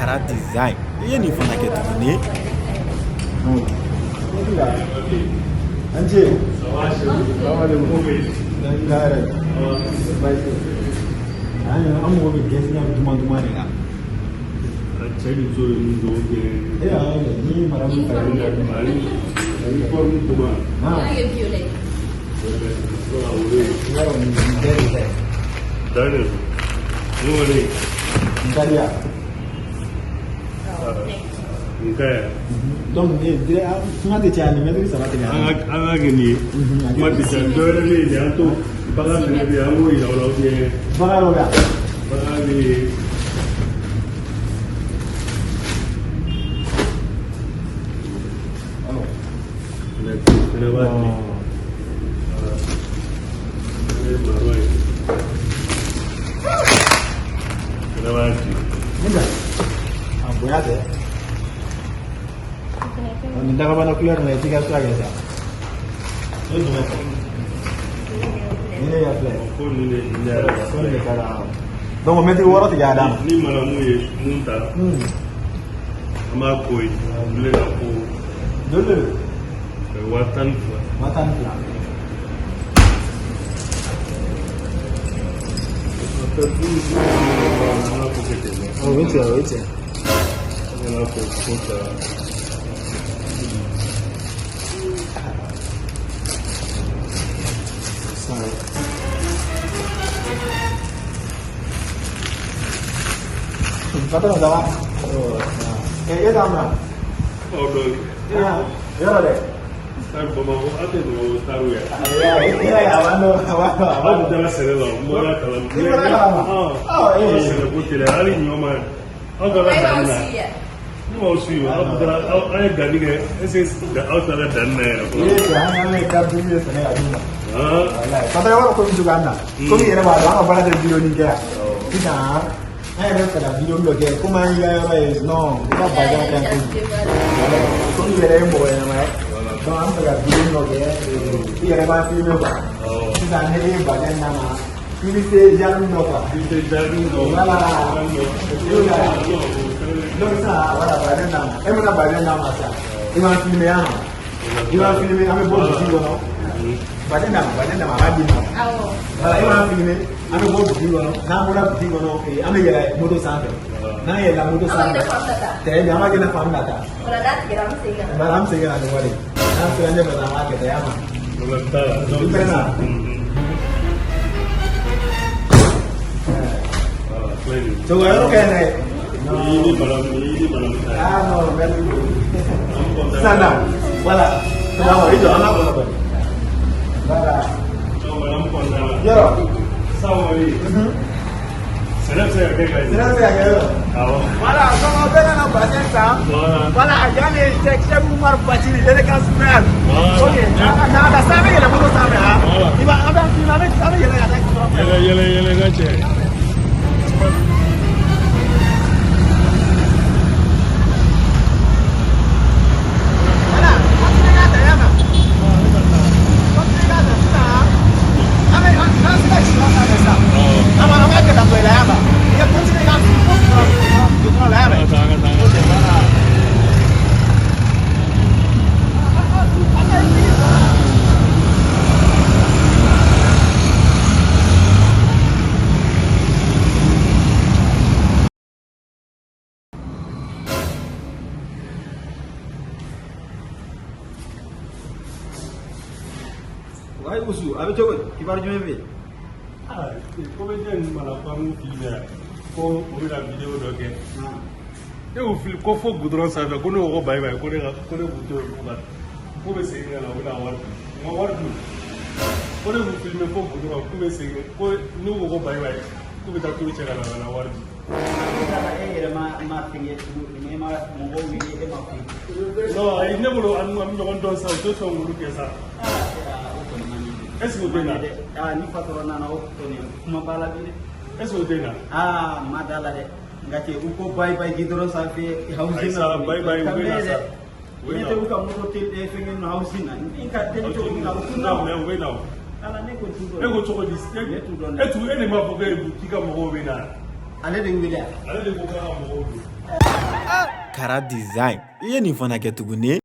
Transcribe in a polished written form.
Cara design. E ni fana ke tuni. Anje. Amo be guest na duma ni la. Chedi zo ni do ke. Ni maramu ka ni mari. Ni form duma. Ya violet. Dale. Nuole. Italia. Okay. Donc nga de tiani mais ça va te gagner. Anga gini. Ma de tiani dole ni ya to baga ne bi amu ila wala ke. Baga lo ya. Baga ni. Minta kapan aku keluar nih? Tiga suara ya. Ini ya play. Ini cara. Dong momenti orang tiga ada. Ini malam ini muntah. Ama koi, boleh aku. Dulu. Watan. Oh, wait. Kata nak jawab. Ya dah. Oh, doi. Ya deh. Start bawa ate bawa taruh ya. Ya, awak jangan serelo. Mula kalau. Serelo putih le. Ali nyoma. Agak ada. Ni mau sih. Aku dah. Ayah gani ke. Ese dah outside dah nih. Iya, jangan ni kabur ni sebenarnya ada. Kata orang kau juga anda. Kau ni ada apa? Apa ada video ni ke? Tidak. Ada pada video ni ke? Kau main ya, no. Kita baca kan tu. Kau ni ada yang bawa nama. Kau am pada video ni ke? Iya ada apa film apa? Kita ni baca nama. Ini se jalan apa? Ini jalan apa? Itu ya. Losa, wala baca nama. Mana baca nama sah? Iman film ya. Iman film kami buat video no. Baca nama lagi no. Kalau iman film kami buat video no. Nama buat video no. Kami ya motor sampai. Nah ya motor sampai. Tapi nama kita faham data. Malam sehingga ada wali. Nah sebenarnya pertama kita ya mah. Betul. Coba orang kene. Ini malam. No, sana. Wala. Kenapa itu anak apa? Wala. Coba malam kontra. Yo. Sawari. Serap saya kayak. Wala, kalau ada nak baca sam. Wala, jangan cek umar baca ni jadi kan smart. Oke. Nah, ada sampai ya, belum sampai ha. Tiba ada sampai ya ada. Yele ngace. Wahai usu, apa coba? Kibar jual ni. Komedian malah kamu filmnya. Kau ada video doke. Film kau folk gudron sahaja. Kau nak bye. Kau nak butuh buat. Kau mesti ingat lah, awak. Kau nak film folk gudron. Kau mesti ingat. Kau nak bye. Kau betul tu cakap lah awak. No, ini baru anu jangan dosa. Itu semua mulu biasa. Est-ce que vous avez ni patrona na okoni kuma bala bi est-ce que vous avez madala de ngati uko bye gidoro sa fe housing na bye ngena sa we te uka mo te fengen na housing na inka te to na kuna me we na ala ne ko tudo e go to dis e tu ene ma boge kika mo go we na Ale de wele. Ale de ko ka mɔgɔw don. Kara design. I ye nin fana kɛ tuguni.